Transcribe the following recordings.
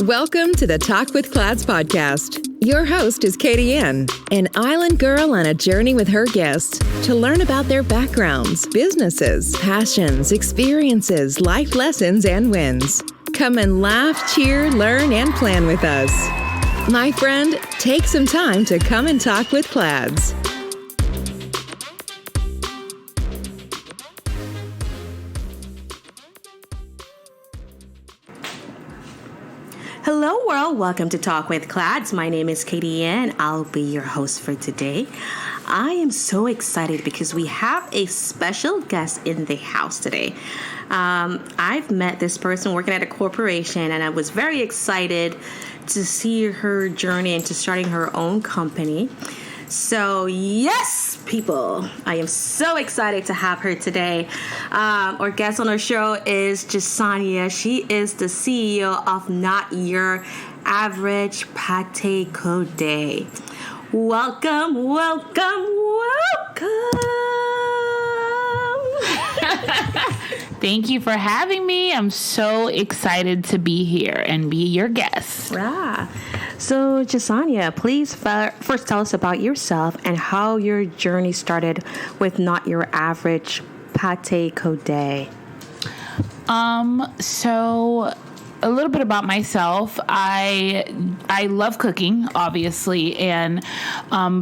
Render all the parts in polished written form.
Welcome to the Talk with Clads podcast. Your host is Katie Ann, an island girl on a journey with her guests to learn about their backgrounds, businesses, passions, experiences, life lessons, and wins. Come and laugh, cheer, learn, and plan with us. My friend, take some time to come and talk with Clads. Hello world, welcome to Talk with Clads. My name is Katie Ann. I'll be your host for today. I am so excited because we have a special guest in the house today. I've met this person working at a corporation, and I was very excited to see her journey into starting her own company. So yes, people, I am so excited to have her today. Our guest on our show is Jessania. She is the CEO of Not Your Average Pate Code. Welcome, welcome, welcome. Thank you for having me. I'm so excited to be here and be your guest. So, Jessania, please first tell us about yourself and how your journey started with Not Your Average Pate Code. So a little bit about myself. I love cooking, obviously, and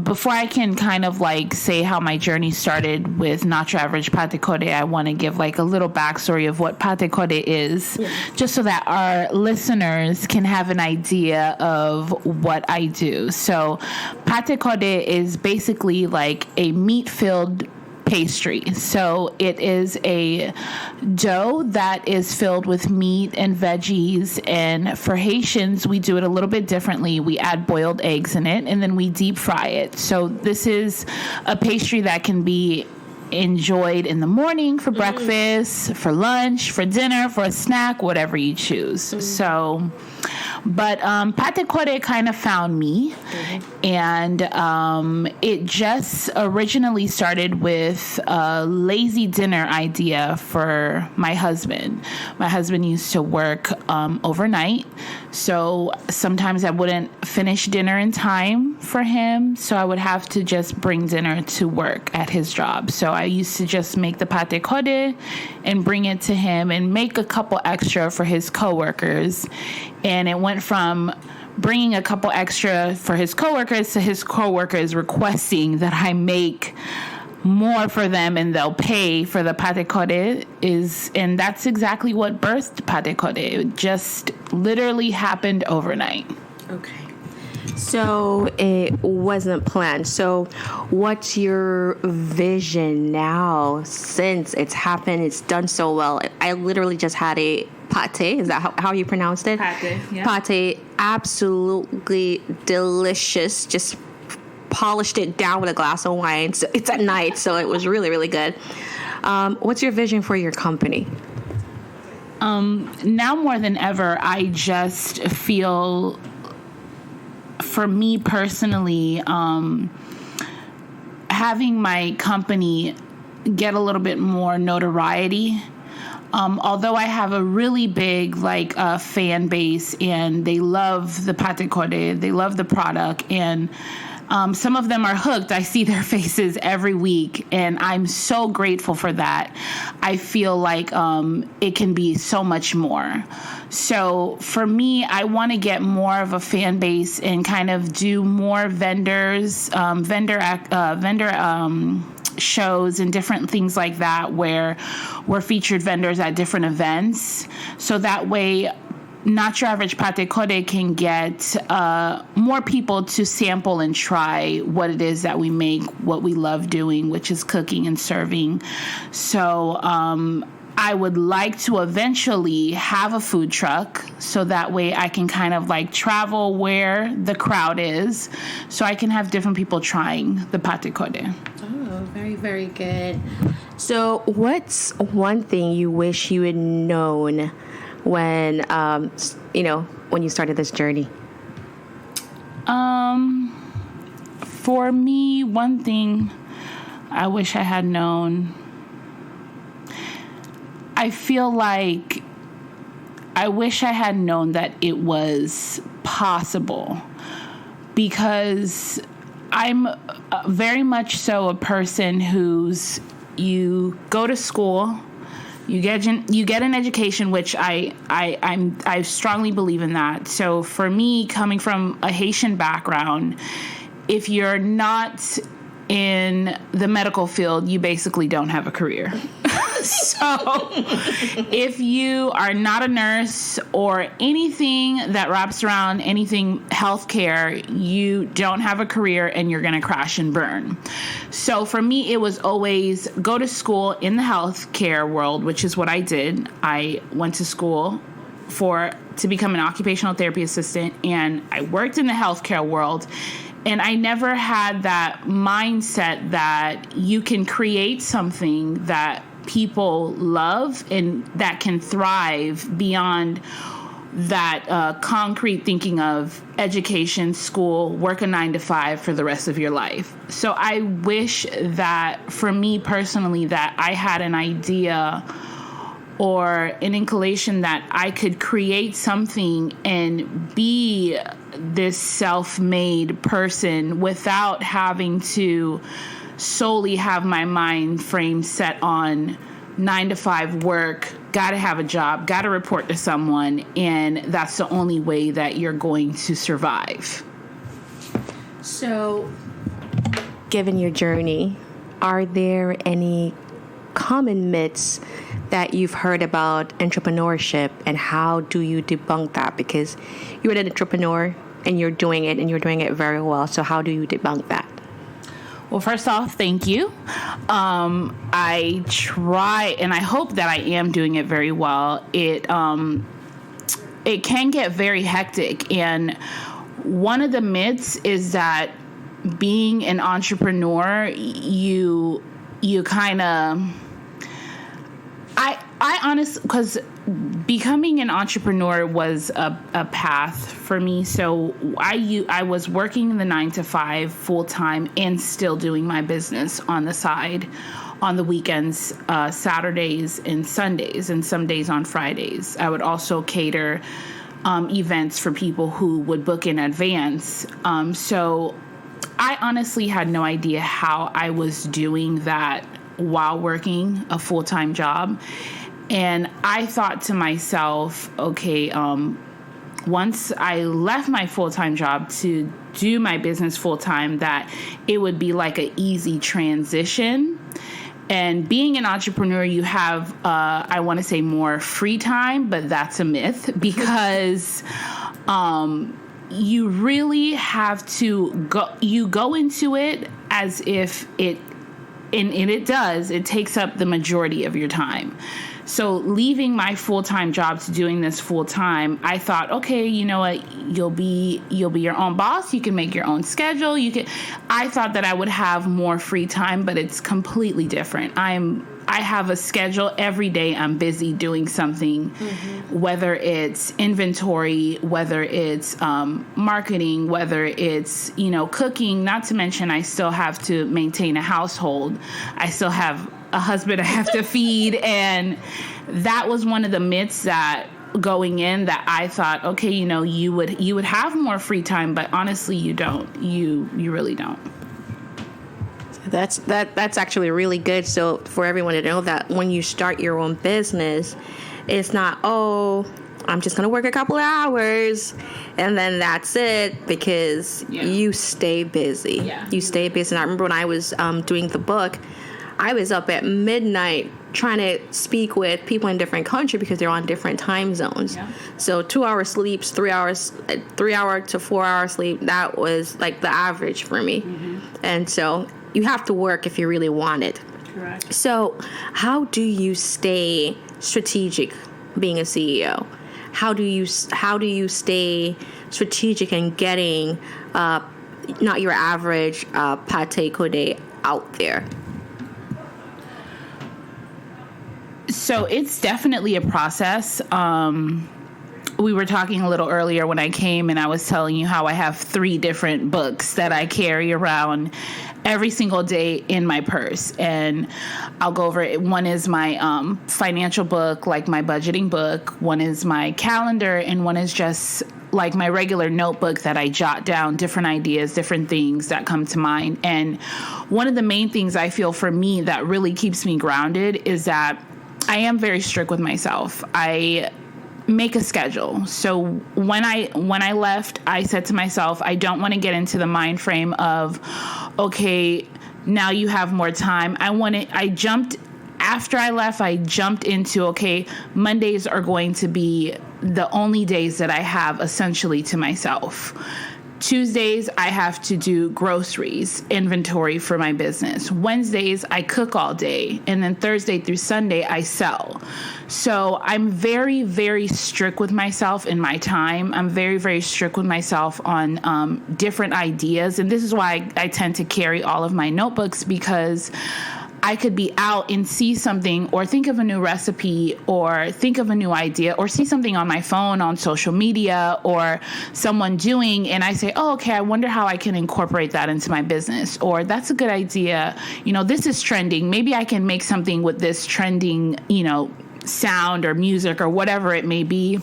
before I can kind of like say how my journey started with Not Your Average Pate Code, I want to give like a little backstory of what Pate Code is, just so that our listeners can have an idea of what I do. So Pate Code is basically like a meat-filled pastry. So it is a dough that is filled with meat and veggies, and for Haitians we do it a little bit differently. We add boiled eggs in it and then we deep fry it. So this is a pastry that can be enjoyed in the morning for breakfast, for lunch, for dinner, for a snack, whatever you choose. So but Pate Code kind of found me, and it just originally started with a lazy dinner idea for my husband. My husband used to work overnight, so sometimes I wouldn't finish dinner in time for him, so I would have to just bring dinner to work at his job. So I used to just make the Pate Code and bring it to him and make a couple extra for his coworkers. And it went from bringing a couple extra for his coworkers to his coworkers requesting that I make more for them and they'll pay for the Pate Code and that's exactly what birthed Pate Code. It just literally happened overnight. Okay. So it wasn't planned. So what's your vision now since it's happened? It's done so well. I literally just had a pate. Is that how you pronounced it? Pate, yeah. Pate, absolutely delicious. Just polished it down with a glass of wine. So it's at night, so it was really, really good. What's your vision for your company? Now more than ever, I just feel, for me personally, having my company get a little bit more notoriety. Although I have a really big fan base and they love the Pate Code, they love the product, and some of them are hooked. I see their faces every week, and I'm so grateful for that. I feel like it can be so much more. So for me, I want to get more of a fan base and kind of do more vendor shows and different things like that, where we're featured vendors at different events. So that way, Not Your Average Pate Code can get more people to sample and try what it is that we make, what we love doing, which is cooking and serving. So I would like to eventually have a food truck, so that way I can kind of like travel where the crowd is, so I can have different people trying the Pate Code. Oh, very, very good. So what's one thing you wish you had known when you started this journey? For me, one thing I wish I had known, I feel like I wish I had known that it was possible, because I'm very much so a person who's, you go to school, you get an education, which I strongly believe in that. So for me, coming from a Haitian background, if you're not in the medical field, you basically don't have a career. So if you are not a nurse or anything that wraps around anything healthcare, you don't have a career and you're going to crash and burn. So for me, it was always go to school in the healthcare world, which is what I did. I went to school to become an occupational therapy assistant, and I worked in the healthcare world. And I never had that mindset that you can create something that people love and that can thrive beyond that concrete thinking of education, school, work a 9-to-5 for the rest of your life. So I wish that for me personally, that I had an idea or an inclination that I could create something and be this self-made person without having to solely have my mind frame set on 9-to-5 work, gotta have a job, gotta report to someone, and that's the only way that you're going to survive. So, given your journey, are there any common myths that you've heard about entrepreneurship, and how do you debunk that? Because you're an entrepreneur and you're doing it very well. So how do you debunk that? Well, first off, thank you. I try, and I hope that I am doing it very well. It can get very hectic, and one of the myths is that being an entrepreneur, you kind of, I honestly, because becoming an entrepreneur was a path for me. So I was working the 9-to-5 full time and still doing my business on the side, on the weekends, Saturdays and Sundays, and some days on Fridays. I would also cater events for people who would book in advance. So I honestly had no idea how I was doing that while working a full-time job. And I thought to myself, okay, once I left my full-time job to do my business full-time, that it would be like an easy transition. And being an entrepreneur, you have, I want to say, more free time, but that's a myth, because you really have to go into it as if it, and it does, it takes up the majority of your time. So leaving my full-time job to doing this full-time, I thought, okay, you know what, you'll be your own boss. You can make your own schedule. I thought that I would have more free time, but it's completely different. I have a schedule every day. I'm busy doing something, whether it's inventory, whether it's marketing, whether it's, cooking, not to mention I still have to maintain a household. I still have a husband I have to feed. And that was one of the myths that going in, that I thought, okay, you would have more free time, but honestly, you don't. You really don't. That's actually really good. So for everyone to know that when you start your own business, it's not, I'm just going to work a couple of hours and then that's it, because you stay busy. Yeah. You stay busy. And I remember when I was doing the book, I was up at midnight trying to speak with people in different countries because they're on different time zones. Yeah. So 2 hours sleeps, 3 hours, 3 hour to 4 hour sleep, that was like the average for me. Mm-hmm. And so you have to work if you really want it. Correct. So how do you stay strategic being a CEO? How do you stay strategic in getting not your average pate code out there? So it's definitely a process. We were talking a little earlier when I came, and I was telling you how I have 3 different books that I carry around. every single day in my purse, and I'll go over it. One is my financial book, like my budgeting book. One is my calendar, and one is just like my regular notebook that I jot down different ideas, different things that come to mind. And one of the main things I feel for me that really keeps me grounded is that I am very strict with myself. I make a schedule. So when I left, I said to myself, I don't want to get into the mind frame of, okay, now you have more time. After I left, I jumped into, okay, Mondays are going to be the only days that I have essentially to myself. Tuesdays, I have to do groceries, inventory for my business. Wednesdays, I cook all day. And then Thursday through Sunday, I sell. So I'm very, very strict with myself in my time. I'm very, very strict with myself on different ideas. And this is why I tend to carry all of my notebooks, because I could be out and see something or think of a new recipe or think of a new idea or see something on my phone, on social media, or someone doing, and I say, oh, okay, I wonder how I can incorporate that into my business. Or that's a good idea. This is trending. Maybe I can make something with this trending, sound or music or whatever it may be,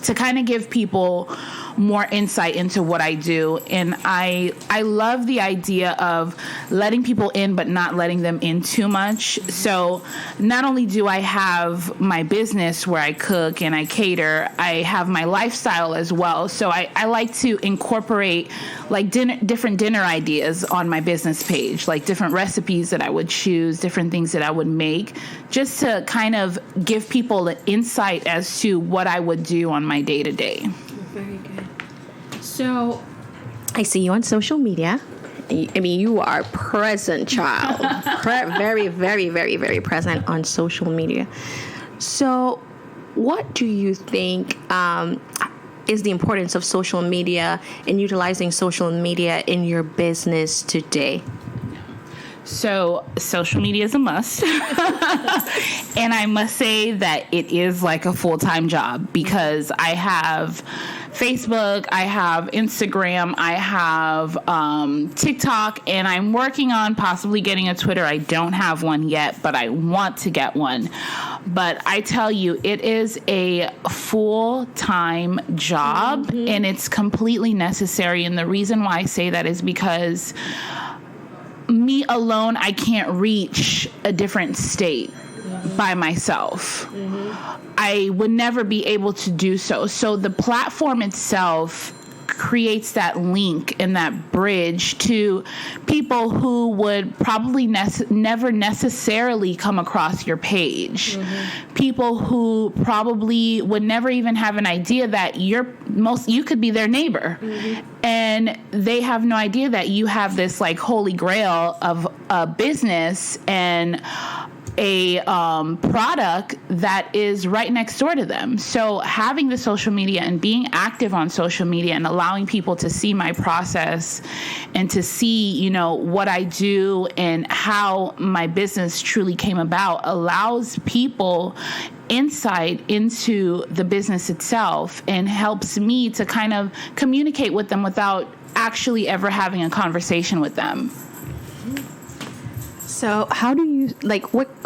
to kind of give people more insight into what I do. And I love the idea of letting people in, but not letting them in too much. So not only do I have my business where I cook and I cater, I have my lifestyle as well. So I like to incorporate like different dinner ideas on my business page, like different recipes that I would choose, different things that I would make, just to kind of give people an insight as to what I would do on my day-to-day. Very good. So I see you on social media. I mean, you are present, child. Very, very, very, very present on social media. So what do you think is the importance of social media and utilizing social media in your business today? So social media is a must. And I must say that it is like a full-time job, because I have Facebook, I have Instagram, I have TikTok, and I'm working on possibly getting a Twitter. I don't have one yet, but I want to get one. But I tell you, it is a full-time job, and it's completely necessary. And the reason why I say that is because me alone, I can't reach a different state by myself. I would never be able to do so. So the platform itself creates that link and that bridge to people who would probably never necessarily come across your page. People who probably would never even have an idea that you could be their neighbor. And they have no idea that you have this like holy grail of a business and a product that is right next door to them. So having the social media and being active on social media and allowing people to see my process and to see, what I do and how my business truly came about allows people insight into the business itself and helps me to kind of communicate with them without actually ever having a conversation with them. So how do you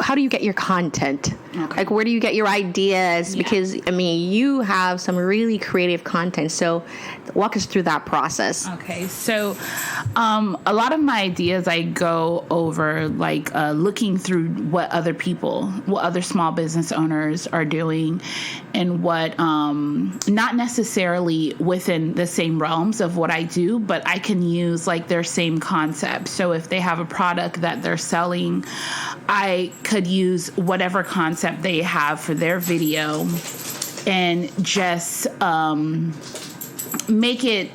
how do you get your content? Okay. Like, where do you get your ideas? Yeah. Because, you have some really creative content. So walk us through that process. Okay. So a lot of my ideas, I go over looking through what other small business owners are doing, and what not necessarily within the same realms of what I do, but I can use their same concept. So if they have a product that they're selling, I could use whatever concept they have for their video and just make it,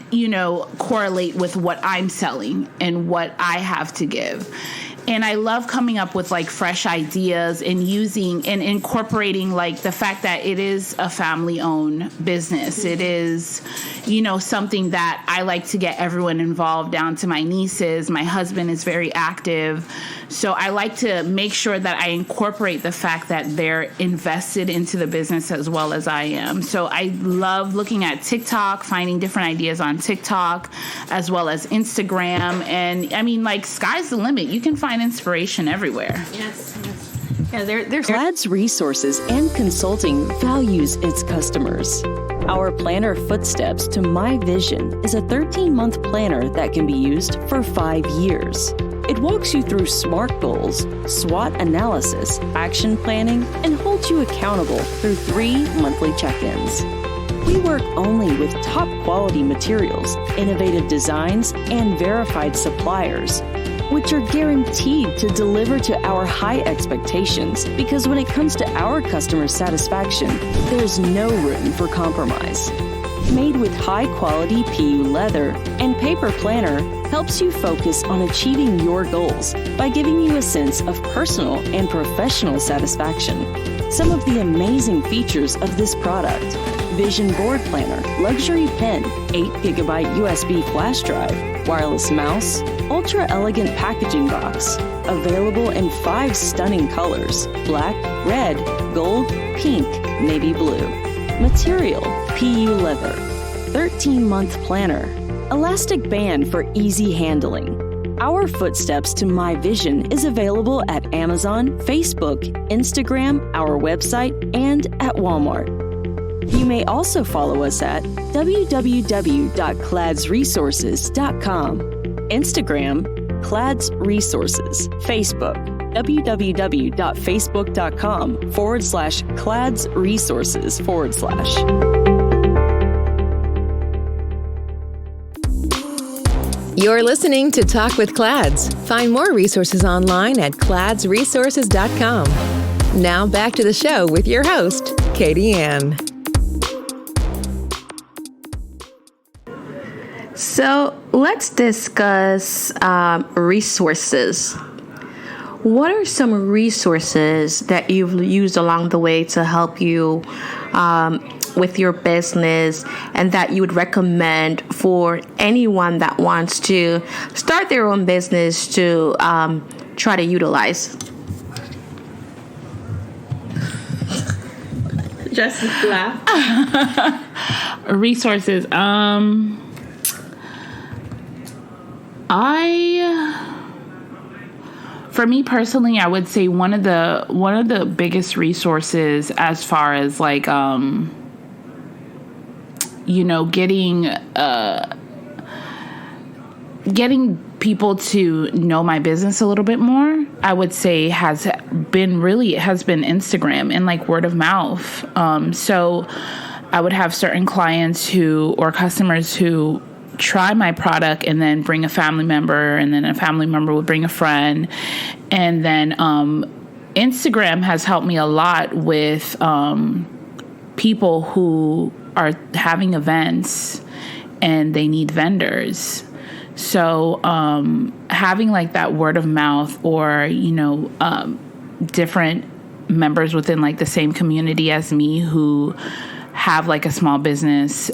correlate with what I'm selling and what I have to give. And I love coming up with fresh ideas and using and incorporating the fact that it is a family-owned business. It is, something that I like to get everyone involved, down to my nieces. My husband is very active So I like to make sure that I incorporate the fact that they're invested into the business as well as I am. So I love looking at TikTok, finding different ideas on TikTok, as well as Instagram. And I mean, like, sky's the limit. You can find inspiration everywhere. Yes. Yeah, there's Clad's Resources and Consulting values its customers. Our planner Footsteps to My Vision is a 13-month planner that can be used for 5 years. It walks you through SMART goals, SWOT analysis, action planning, and holds you accountable through 3 monthly check-ins. We work only with top quality materials, innovative designs, and verified suppliers, which are guaranteed to deliver to our high expectations, because when it comes to our customer satisfaction, there's no room for compromise. Made with high-quality PU leather and paper planner helps you focus on achieving your goals by giving you a sense of personal and professional satisfaction. Some of the amazing features of this product: Vision Board Planner, luxury pen, 8GB USB flash drive, wireless mouse, ultra-elegant packaging box, available in 5 stunning colors: black, red, gold, pink, navy blue. Material: PU leather. 13-month planner. Elastic band for easy handling. Our Footsteps to My Vision is available at Amazon, Facebook, Instagram, our website, and at Walmart. You may also follow us at www.cladsresources.com, Instagram, Clads Resources, Facebook, www.facebook.com/cladsresources/. You're listening to Talk with Clads. Find more resources online at cladsresources.com. Now back to the show with your host, Katie Ann. So let's discuss resources. What are some resources that you've used along the way to help you with your business, and that you would recommend for anyone that wants to start their own business to try to utilize? Just laugh. Resources. For me personally, I would say one of the biggest resources, as far as like getting people to know my business a little bit more, I would say has been Instagram and like word of mouth. So I would have certain clients or customers who try my product and then bring a family member, and then a family member would bring a friend. And then Instagram has helped me a lot with people who are having events and they need vendors. So having like that word of mouth, or different members within like the same community as me who have like a small business,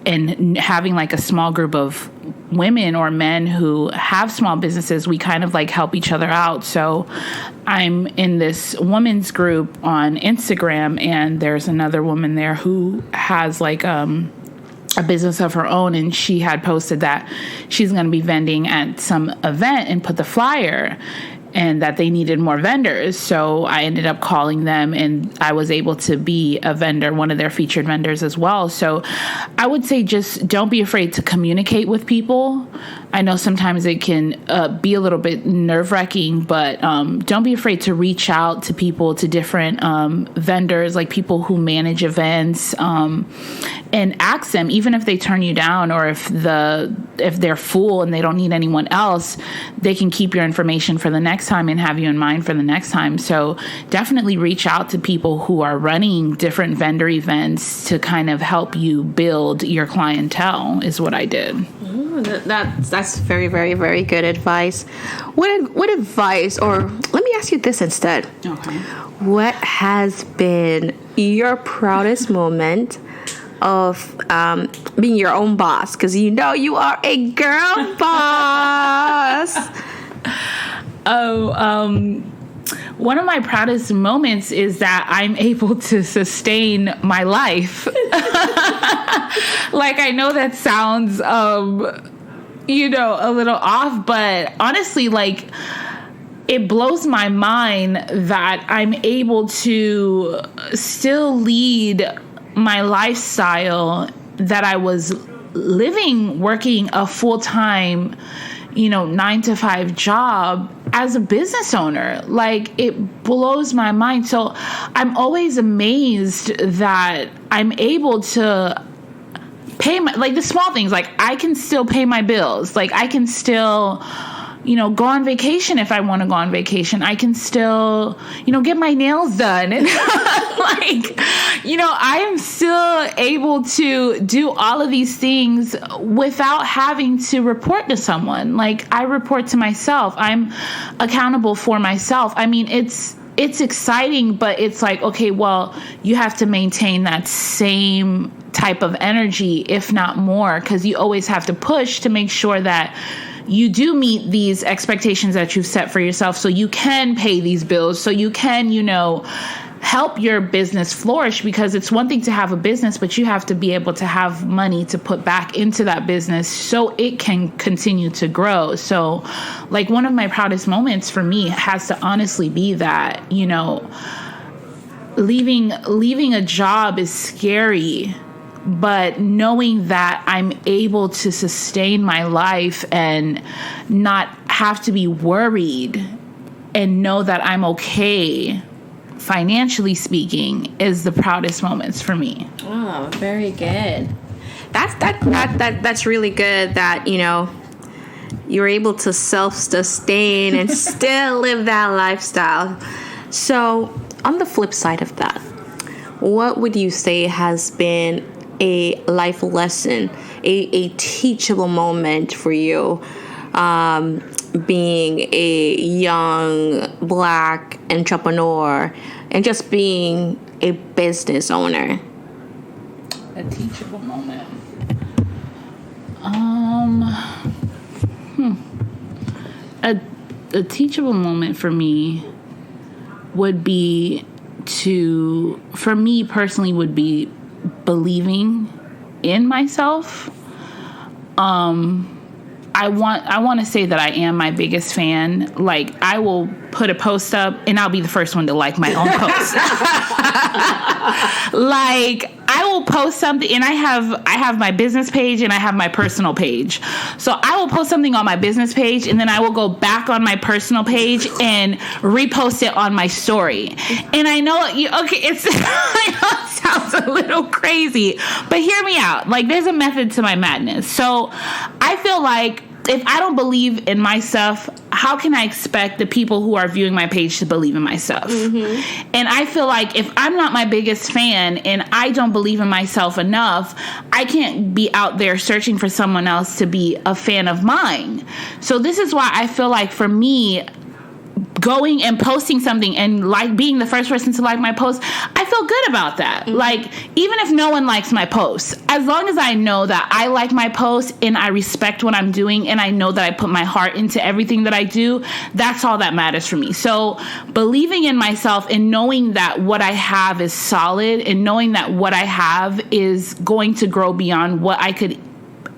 and having like a small group of women or men who have small businesses, we kind of like help each other out. So I'm in this women's group on Instagram, and there's another woman there who has like a business of her own, and she had posted that she's going to be vending at some event and put the flyer, and that they needed more vendors. So I ended up calling them, and I was able to be a vendor, one of their featured vendors as well. So I would say just don't be afraid to communicate with people. I know sometimes it can be a little bit nerve-wracking, but don't be afraid to reach out to people, to different vendors, like people who manage events, and ask them, even if they turn you down, or if they're full and they don't need anyone else, they can keep your information for the next time and have you in mind for the next time. So definitely reach out to people who are running different vendor events to kind of help you build your clientele, is what I did. That's very, very, very good advice. What advice, or let me ask you this instead. Okay. What has been your proudest moment of being your own boss? Because you know you are a girl boss. One of my proudest moments is that I'm able to sustain my life. Like, I know that sounds, a little off, but honestly, like, it blows my mind that I'm able to still lead my lifestyle that I was living, working a full-time 9-to-5 job as a business owner. Like, it blows my mind. So I'm always amazed that I'm able to pay the small things. Like, I can still pay my bills. Like, I can still, go on vacation if I want to go on vacation. I can still, get my nails done. And I am still able to do all of these things without having to report to someone. Like, I report to myself. I'm accountable for myself. I mean, it's exciting, but it's like, okay, well, you have to maintain that same type of energy, if not more, because you always have to push to make sure that you do meet these expectations that you've set for yourself, so you can pay these bills, so you can, help your business flourish. Because it's one thing to have a business, but you have to be able to have money to put back into that business so it can continue to grow. So, like, one of my proudest moments for me has to honestly be that, leaving a job is scary, but knowing that I'm able to sustain my life and not have to be worried and know that I'm okay, financially speaking, is the proudest moments for me. Oh, very good. That's really good that, you're able to self-sustain and still live that lifestyle. So, on the flip side of that, what would you say has been a life lesson, a teachable moment for you, being a young Black entrepreneur and just being a business owner? A teachable moment. A teachable moment for me would be for me personally, would be believing in myself. I want to say that I am my biggest fan. Like, I will put a post up and I'll be the first one to like my own post. Like, I will post something, and I have my business page and I have my personal page. So I will post something on my business page, and then I will go back on my personal page and repost it on my story. And I know I know it sounds a little crazy, but hear me out. Like, there's a method to my madness. So I feel like if I don't believe in my stuff, how can I expect the people who are viewing my page to believe in my stuff? Mm-hmm. And I feel like if I'm not my biggest fan and I don't believe in myself enough, I can't be out there searching for someone else to be a fan of mine. So this is why I feel like, for me, going and posting something and like being the first person to like my post, I feel good about that. Mm-hmm. Like, even if no one likes my post, as long as I know that I like my post and I respect what I'm doing and I know that I put my heart into everything that I do, that's all that matters for me. So believing in myself and knowing that what I have is solid, and knowing that what I have is going to grow beyond what I could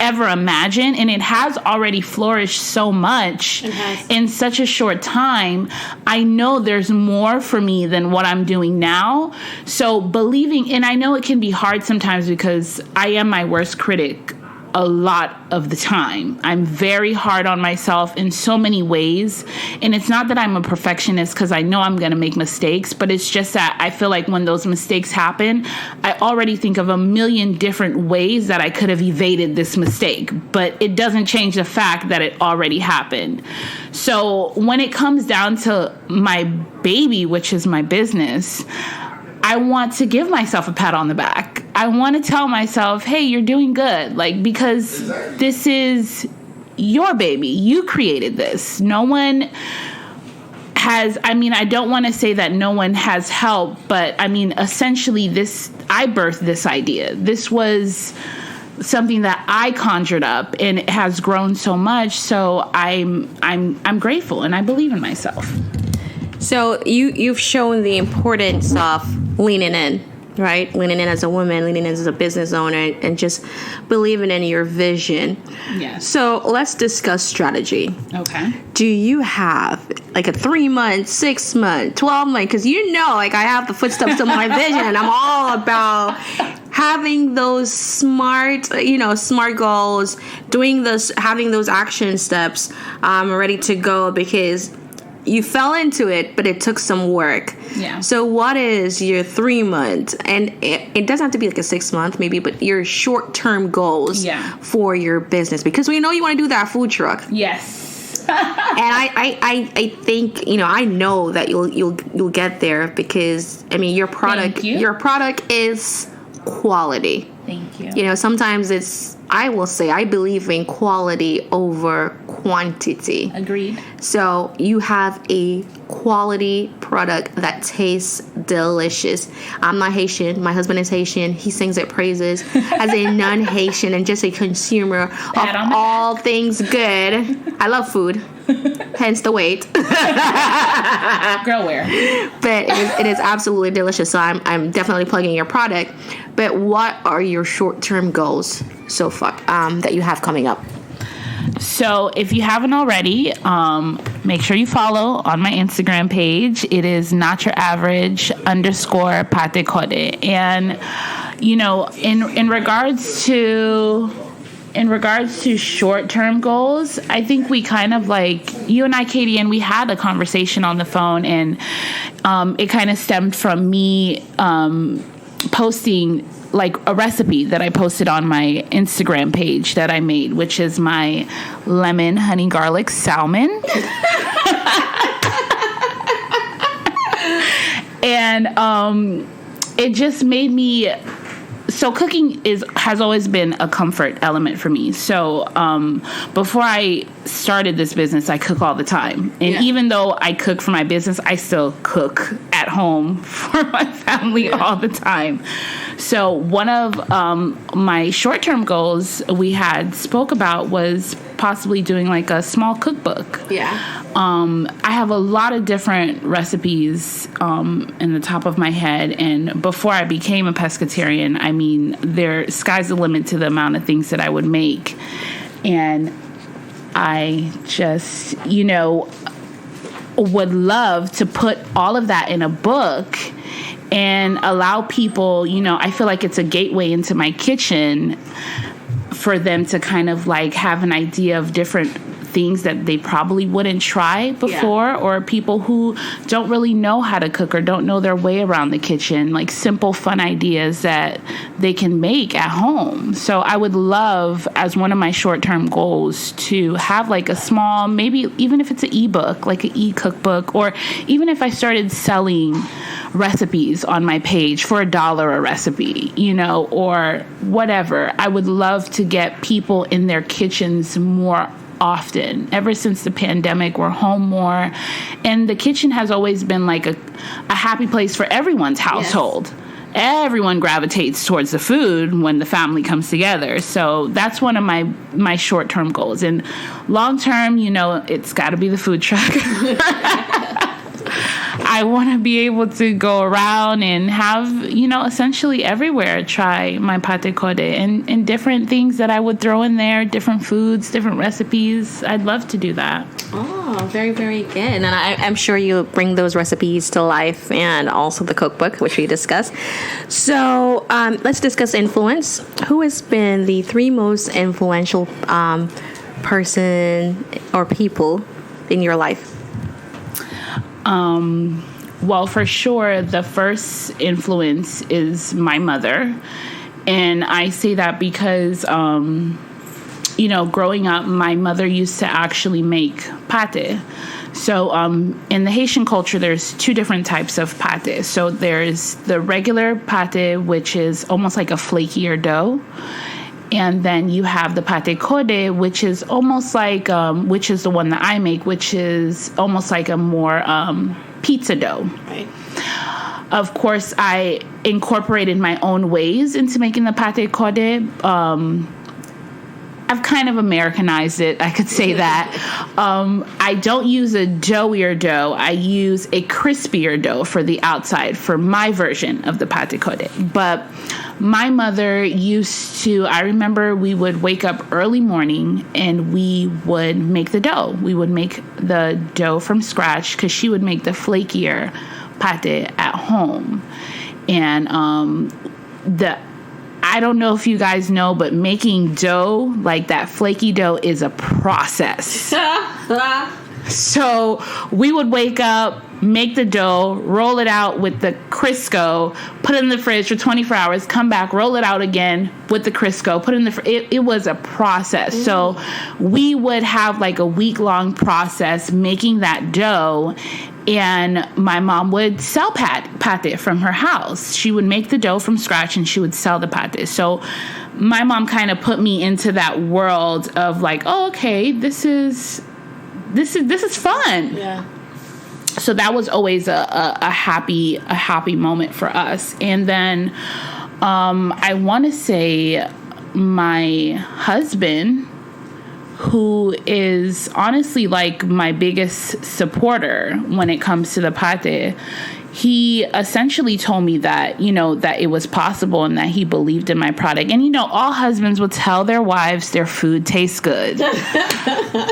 ever imagine, and it has already flourished so much in such a short time. I know there's more for me than what I'm doing now. So believing, and I know it can be hard sometimes because I am my worst critic a lot of the time. I'm very hard on myself in so many ways. And it's not that I'm a perfectionist, because I know I'm going to make mistakes, but it's just that I feel like when those mistakes happen, I already think of a million different ways that I could have evaded this mistake, but it doesn't change the fact that it already happened. So when it comes down to my baby, which is my business, I want to give myself a pat on the back. I want to tell myself, hey, you're doing good. Like, because this is your baby. You created this. No one has, I don't want to say that no one has helped, but essentially I birthed this idea. This was something that I conjured up, and it has grown so much. So I'm grateful, and I believe in myself. So you've shown the importance of leaning in, right? Leaning in as a woman, leaning in as a business owner, and just believing in your vision. Yes. So let's discuss strategy. Okay. Do you have like a 3 month, 6 month, 12 month? Because I have the footsteps of my vision, and I'm all about having those smart goals, having those action steps ready to go, because you fell into it, but it took some work. Yeah. So what is your 3 month, and it doesn't have to be like a 6 month maybe, but your short-term goals for your business? Because we know you want to do that food truck. Yes. And I think, I know that you'll get there, because your product is quality. Thank you. Sometimes I believe in quality over quantity. Agreed. So you have a quality product that tastes delicious. I'm not Haitian. My husband is Haitian. He sings it praises. As a non-Haitian and just a consumer of all things good, I love food. Hence the weight. Girl wear. But it is absolutely delicious. So I'm definitely plugging your product. But what are your short-term goals so far that you have coming up? So if you haven't already, make sure you follow on my Instagram page. It is notyouraverage_ pate code. And, in regards to short-term goals, I think we kind of you and I, Katie, and we had a conversation on the phone, and it kind of stemmed from me posting a recipe that I posted on my Instagram page that I made, which is my lemon honey garlic salmon. And it just made me... So cooking has always been a comfort element for me. So before I started this business, I cook all the time. And even though I cook for my business, I still cook at home for my family all the time. So one of my short-term goals we had spoke about was possibly doing a small cookbook. Yeah. I have a lot of different recipes in the top of my head, and before I became a pescatarian, sky's the limit to the amount of things that I would make. And I just, would love to put all of that in a book and allow people, I feel like it's a gateway into my kitchen for them to kind of have an idea of different things that they probably wouldn't try before, or people who don't really know how to cook or don't know their way around the kitchen, simple, fun ideas that they can make at home. So I would love, as one of my short-term goals, to have a small, maybe even if it's an ebook, an e-cookbook, or even if I started selling recipes on my page for $1 a recipe, or whatever. I would love to get people in their kitchens more often. Ever since the pandemic, we're home more, and the kitchen has always been a happy place for everyone's household. Yes. Everyone gravitates towards the food when the family comes together. So that's one of my short-term goals. And long-term, it's got to be the food truck. I want to be able to go around and have, essentially everywhere try my pate code and different things that I would throw in there, different foods, different recipes. I'd love to do that. Oh, very, very good. And I'm sure you'll bring those recipes to life, and also the cookbook, which we discussed. So let's discuss influence. Who has been the 3 most influential person or people in your life? Well, for sure, the first influence is my mother. And I say that because, growing up, my mother used to actually make pate. So in the Haitian culture, there's 2 different types of pate. So there's the regular pate, which is almost like a flakier dough. And then you have the pate code, which is almost which is the one that I make, which is almost like a more pizza dough. Right. Of course, I incorporated my own ways into making the pate corde. I've kind of Americanized it, I could say that. I don't use a doughier dough. I use a crispier dough for the outside for my version of the pate corde. But my mother used to, I remember we would wake up early morning and we would make the dough. We would make the dough from scratch because she would make the flakier pate at home. And I don't know if you guys know, but making dough, like that flaky dough, is a process. So we would wake up, make the dough, roll it out with the Crisco, put it in the fridge for 24 hours, come back, roll it out again with the Crisco, put it in the fridge. It was a process. Mm-hmm. So we would have like a week-long process making that dough. And my mom would sell pate from her house. She would make the dough from scratch and she would sell the pate. So my mom kind of put me into that world of like, oh, okay, this is fun. Yeah. So that was always a happy moment for us. And then I want to say my husband, who is honestly like my biggest supporter when it comes to the pate, he essentially told me that, that it was possible and that he believed in my product. And, all husbands will tell their wives their food tastes good.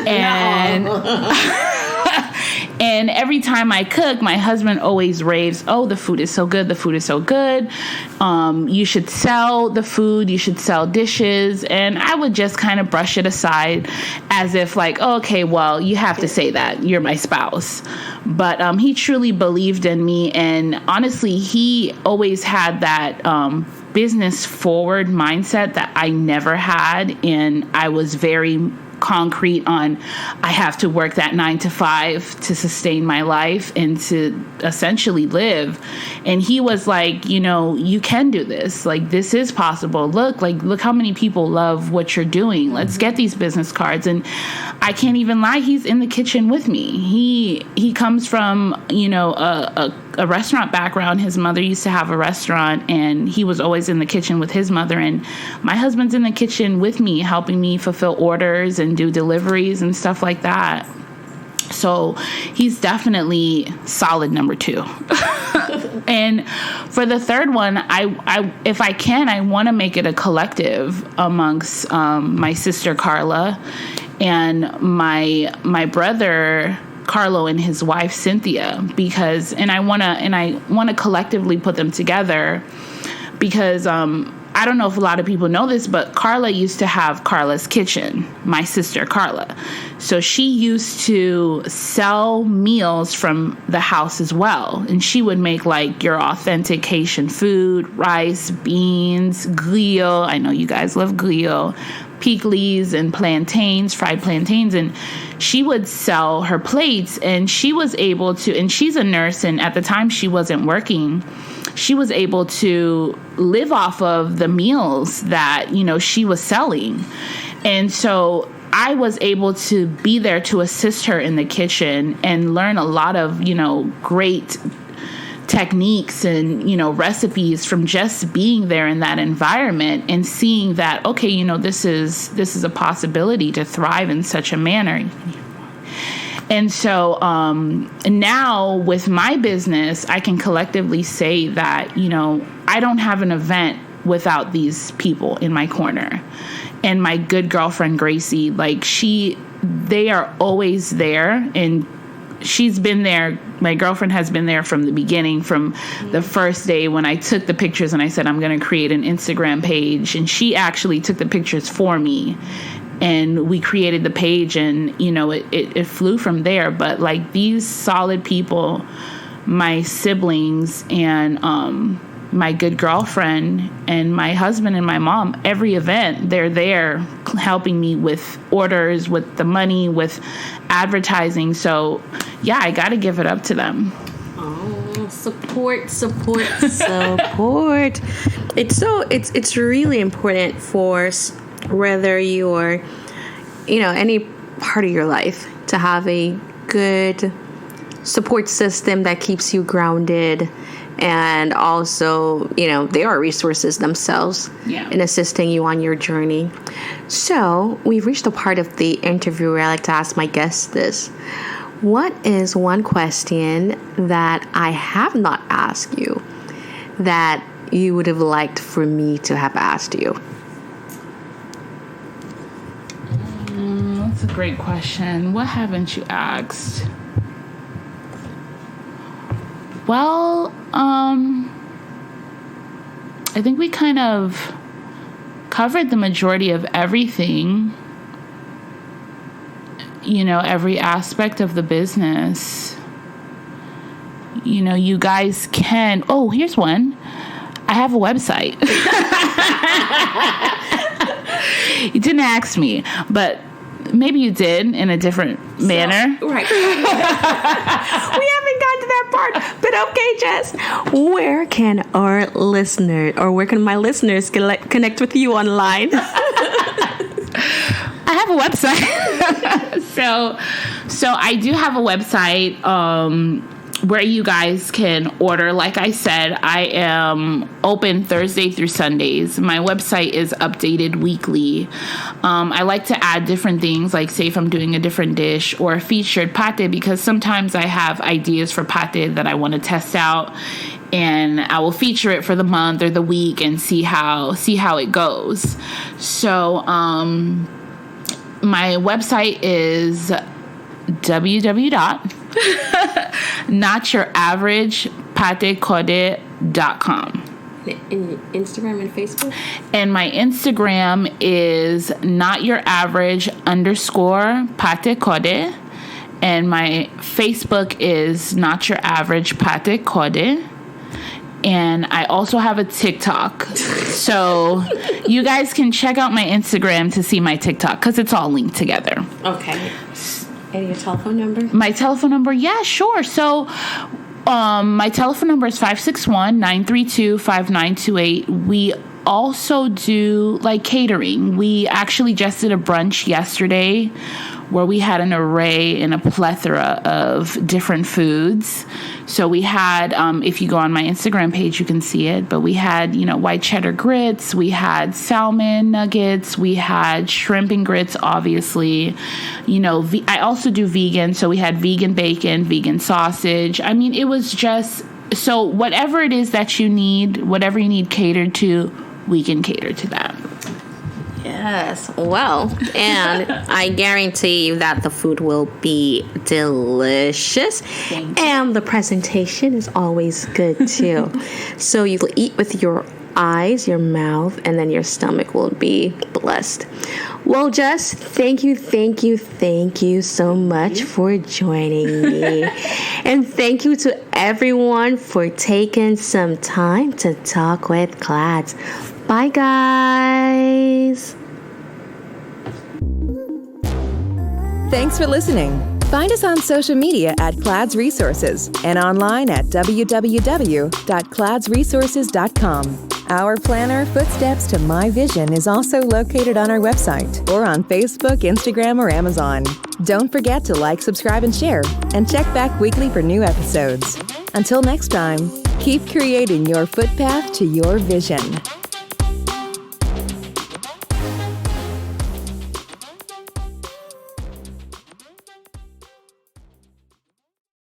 And and every time I cook, my husband always raves, oh, the food is so good. The food is so good. You should sell the food. You should sell dishes. And I would just kind of brush it aside as if like, oh, okay, well, you have to say that. You're my spouse. But he truly believed in me. And honestly, he always had that business forward mindset that I never had. And I was very concrete on I have to work that 9 to 5 to sustain my life and to essentially live. And he was like, you can do this. Like, this is possible. Look how many people love what you're doing. Let's get these business cards. And I can't even lie, he's in the kitchen with me. He comes from, a restaurant background. His mother used to have a restaurant and he was always in the kitchen with his mother. And my husband's in the kitchen with me, helping me fulfill orders and do deliveries and stuff like that. So he's definitely solid number 2. And for the third one, I if I can, I want to make it a collective amongst my sister Carla and my brother Carlo and his wife Cynthia, because I want to collectively put them together because I don't know if a lot of people know this, but Carla used to have Carla's Kitchen, my sister Carla. So she used to sell meals from the house as well. And she would make like your authentic Haitian food, rice, beans, griot. I know you guys love griot. Pickles and plantains, fried plantains. And she would sell her plates and she was able to, and she's a nurse. And at the time she wasn't working, she was able to live off of the meals that, she was selling. And so I was able to be there to assist her in the kitchen and learn a lot of, great techniques and, recipes from just being there in that environment and seeing that, okay, this is a possibility to thrive in such a manner. And so now with my business, I can collectively say that, I don't have an event without these people in my corner. And my good girlfriend, Gracie, they are always there. And she's been there. My girlfriend has been there from the beginning, from the first day when I took the pictures and I said, I'm going to create an Instagram page. And she actually took the pictures for me. And we created the page and, it flew from there. But these solid people, my siblings and my good girlfriend and my husband and my mom, every event, they're there helping me with orders, with the money, with advertising. So, yeah, I got to give it up to them. Oh, support. It's really important for whether you're, any part of your life to have a good support system that keeps you grounded And also, they are resources themselves in assisting you on your journey. So we've reached the part of the interview where I like to ask my guests this. What is one question that I have not asked you that you would have liked for me to have asked you? That's a great question. What haven't you asked? Well, I think we kind of covered the majority of everything, every aspect of the business. You guys can, here's one. I have a website. You didn't ask me, but maybe you did in a different manner. Right. We haven't gotten to that part. But okay, Jess, where can our listeners, or where can my listeners connect with you online? I have a website. So I do have a website where you guys can order. Like I said, I am open Thursday through Sundays. My website is updated weekly. I like to add different things, like say if I'm doing a different dish or a featured pate, because sometimes I have ideas for pate that I want to test out, and I will feature it for the month or the week and see how it goes. So my website is www.notyouraveragepatekode.com. Instagram and Facebook? And my Instagram is notyouraverage_patekode. And my Facebook is notyouraveragepatekode. And I also have a TikTok. So you guys can check out my Instagram to see my TikTok, because it's all linked together. Okay. And your telephone number? My telephone number? Yeah, sure. So my telephone number is 561-932-5928. We also do catering. We actually just did a brunch yesterday where we had an array and a plethora of different foods. So we had, if you go on my Instagram page, you can see it, but we had, white cheddar grits, we had salmon nuggets, we had shrimp and grits, obviously. I also do vegan, so we had vegan bacon, vegan sausage. I mean, it was just, so whatever it is that you need, whatever you need catered to, we can cater to that. Yes, well, and I guarantee you that the food will be delicious, and the presentation is always good too. So you will eat with your eyes, your mouth, and then your stomach will be blessed. Well, Jess, thank you so much for joining me. And thank you to everyone for taking some time to talk with Clads. Bye, guys. Thanks for listening. Find us on social media at Clads Resources and online at www.cladsresources.com. Our planner, Footsteps to My Vision, is also located on our website or on Facebook, Instagram, or Amazon. Don't forget to like, subscribe, and share, and check back weekly for new episodes. Until next time, keep creating your footpath to your vision.